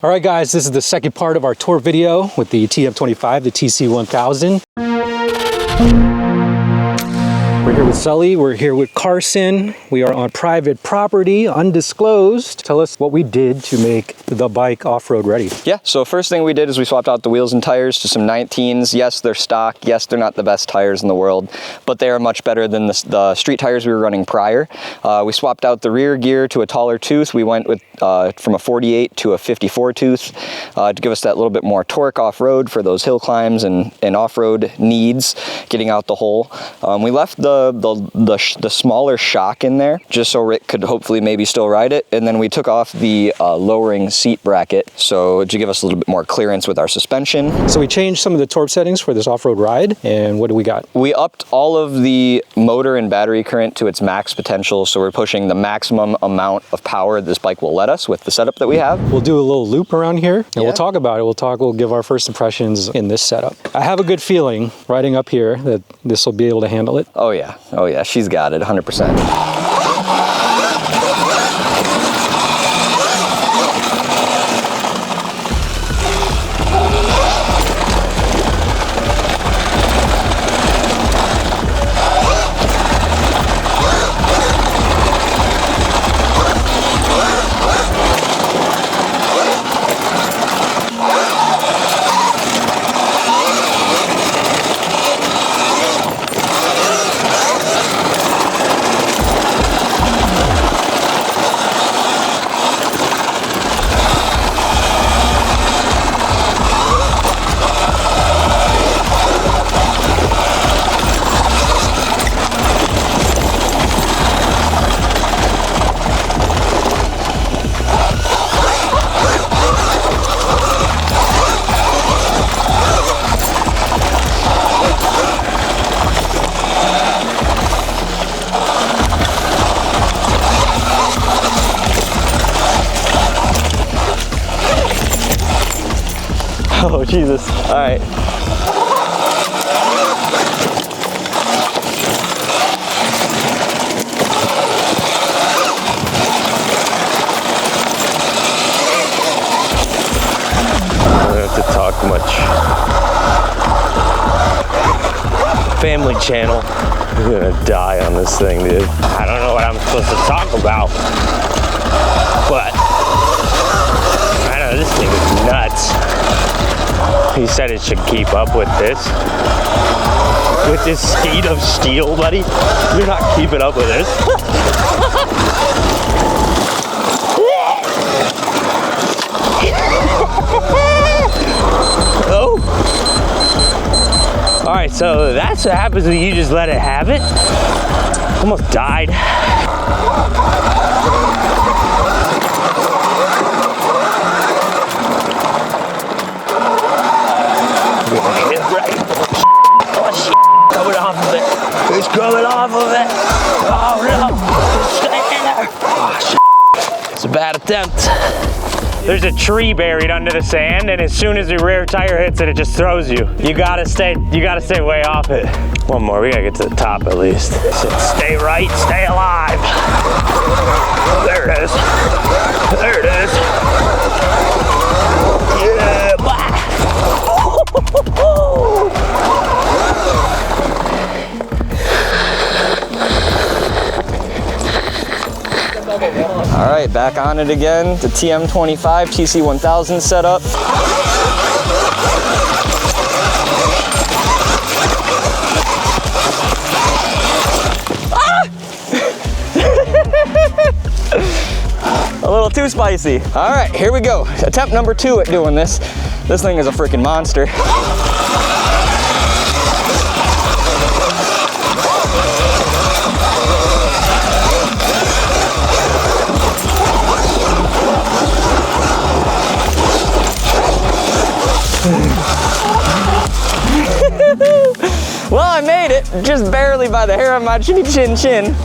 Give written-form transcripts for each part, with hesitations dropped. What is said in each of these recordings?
All right, guys, this is the second part of our tour video with the TM25, the TC1000. We're here with Sully, we're here with Karson. We are on private property, undisclosed. Tell us what we did to make the bike off-road ready. Yeah, so first thing we did is we swapped out the wheels and tires to some 19s. Yes, they're stock. Yes, they're not the best tires in the world, but they are much better than the street tires we were running prior. We swapped out the rear gear to a taller tooth. We went with from a 48 to a 54 tooth to give us that little bit more torque off-road for those hill climbs and off-road needs, getting out the hole. We left the smaller shock in there just so Rick could hopefully maybe still ride it, and then we took off the lowering seat bracket so to give us a little bit more clearance with our suspension. So we changed some of the torque settings for this off-road ride, and what do we got? We upped all of the motor and battery current to its max potential, so we're pushing the maximum amount of power this bike will let us with the setup that we have. We'll do a little loop around here and we'll talk about it. We'll give our first impressions in this setup. I have a good feeling riding up here that this will be able to handle it. Oh yeah, she's got it 100%. Oh, Jesus. All right. I don't have to talk much. Family channel. I'm gonna die on this thing, dude. I don't know what I'm supposed to talk about, but I know this thing is nuts. He said it should keep up with this. With this speed of steel, buddy. You're not keeping up with this. Oh. All right, so that's what happens when you just let it have it. Almost died. It's coming off of it. Oh no, it's staying there. Oh shit. It's a bad attempt. There's a tree buried under the sand, and as soon as the rear tire hits it, it just throws you. You gotta stay way off it. One more, we gotta get to the top at least. Stay right, stay alive. There it is. There it is. Yeah. All right, back on it again. The TM25 TC1000 setup. A little too spicy. All right, here we go. Attempt number 2 at doing this. This thing is a freaking monster. Well, I made it, just barely by the hair on my chinny chin chin.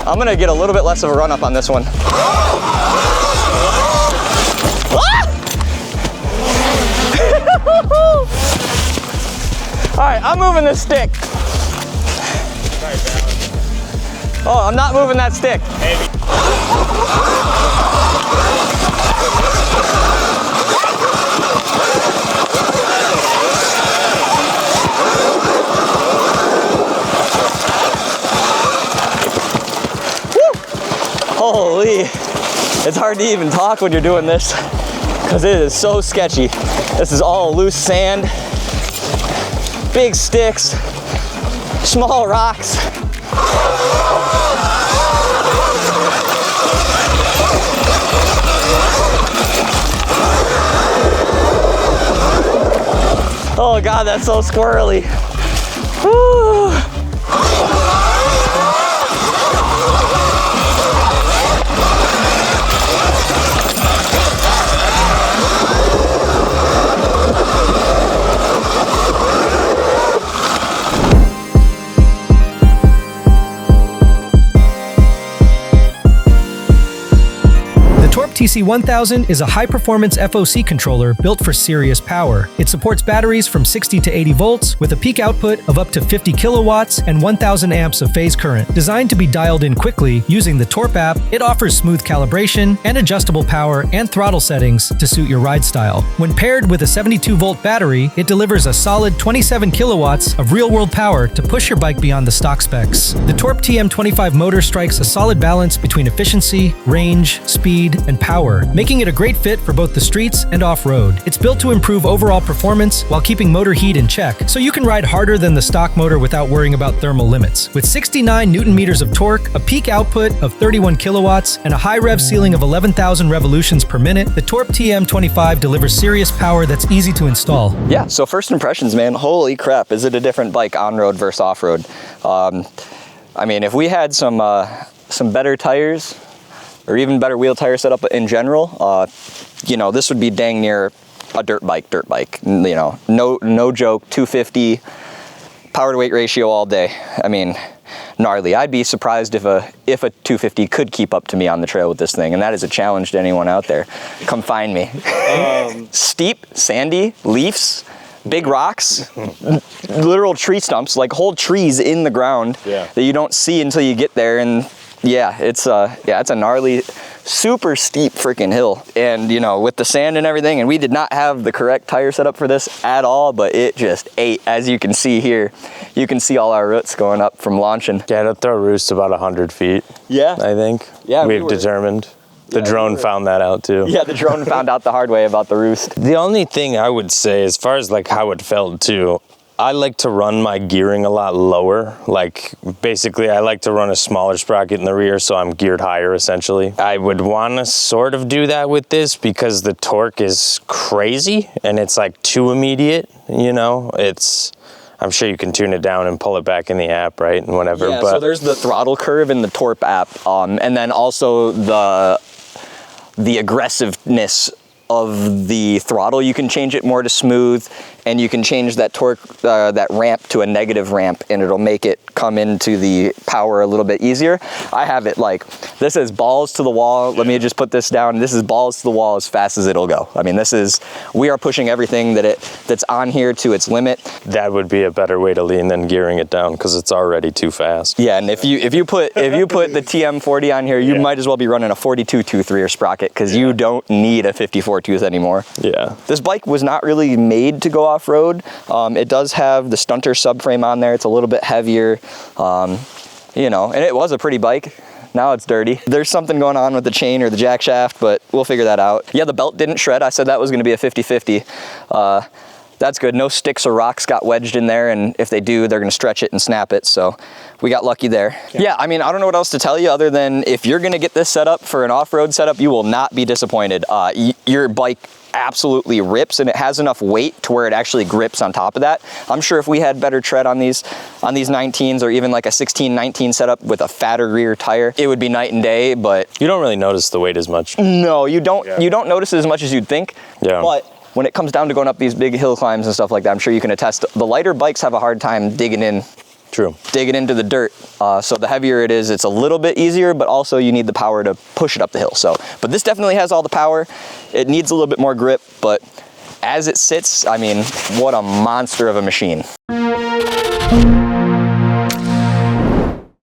I'm gonna get a little bit less of a run up on this one. right, I'm moving this stick. Oh, I'm not moving that stick. Holy, it's hard to even talk when you're doing this because it is so sketchy. This is all loose sand, big sticks, small rocks. Oh God, that's so squirrely. Woo. Torp TC1000 is a high-performance FOC controller built for serious power. It supports batteries from 60 to 80 volts with a peak output of up to 50 kilowatts and 1000 amps of phase current. Designed to be dialed in quickly using the Torp app, it offers smooth calibration and adjustable power and throttle settings to suit your ride style. When paired with a 72-volt battery, it delivers a solid 27 kilowatts of real-world power to push your bike beyond the stock specs. The Torp TM25 motor strikes a solid balance between efficiency, range, speed, and power, making it a great fit for both the streets and off-road. It's built to improve overall performance while keeping motor heat in check, so you can ride harder than the stock motor without worrying about thermal limits. With 69 Newton-meters of torque, a peak output of 31 kilowatts, and a high rev ceiling of 11,000 revolutions per minute, the Torp TM25 delivers serious power that's easy to install. Yeah, so first impressions, man, holy crap, is it a different bike on-road versus off-road. I mean, if we had some better tires, or even better wheel tire setup in general, you know, this would be dang near a dirt bike, you know, no joke, 250 power to weight ratio all day. I mean, gnarly. I'd be surprised if a 250 could keep up to me on the trail with this thing, and that is a challenge to anyone out there. Come find me. Steep, sandy, leaves, big rocks, literal tree stumps, like whole trees in the ground that you don't see until you get there. And yeah, it's a gnarly, super steep freaking hill. And you know, with the sand and everything, and we did not have the correct tire setup for this at all, but it just ate. As you can see here, you can see all our roots going up from launching. Yeah, it'll throw roost about 100 feet. Yeah. I think. Yeah. We've determined. The drone found that out too. Yeah, the drone found out the hard way about the roost. The only thing I would say, as far as like how it felt too, I like to run my gearing a lot lower. Like basically I like to run a smaller sprocket in the rear so I'm geared higher essentially. I would want to sort of do that with this because the torque is crazy and it's like too immediate, you know? I'm sure you can tune it down and pull it back in the app, right? And whatever. Yeah, but so there's the throttle curve in the Torp app, and then also the aggressiveness of the throttle. You can change it more to smooth, and you can change that torque, that ramp to a negative ramp, and it'll make it come into the power a little bit easier. I have it like, this is balls to the wall. Let me just put this down. This is balls to the wall as fast as it'll go. I mean, we are pushing everything that's on here to its limit. That would be a better way to lean than gearing it down because it's already too fast. Yeah, and if you put the TM40 on here, you might as well be running a 42 tooth rear sprocket because you don't need a 54 tooth anymore. Yeah. This bike was not really made to go off-road. It does have the stunter subframe on there. It's a little bit heavier, you know, and it was a pretty bike. Now it's dirty. There's something going on with the chain or the jack shaft, but we'll figure that out. Yeah, the belt didn't shred. I said that was gonna be a 50-50. That's good. No sticks or rocks got wedged in there, and if they do, they're gonna stretch it and snap it, so we got lucky there. Yeah, I mean, I don't know what else to tell you other than if you're gonna get this set up for an off-road setup, you will not be disappointed. Your bike absolutely rips, and it has enough weight to where it actually grips on top of that. I'm sure if we had better tread on these 19s, or even like a 16-19 setup with a fatter rear tire, it would be night and day. But you don't really notice the weight as much. No, you don't. Yeah. You don't notice it as much as you'd think. Yeah. But when it comes down to going up these big hill climbs and stuff like that, I'm sure you can attest, the lighter bikes have a hard time digging in. True. Digging into the dirt. So the heavier it is, it's a little bit easier, but also you need the power to push it up the hill. So, but this definitely has all the power. It needs a little bit more grip, but as it sits, I mean, what a monster of a machine. it.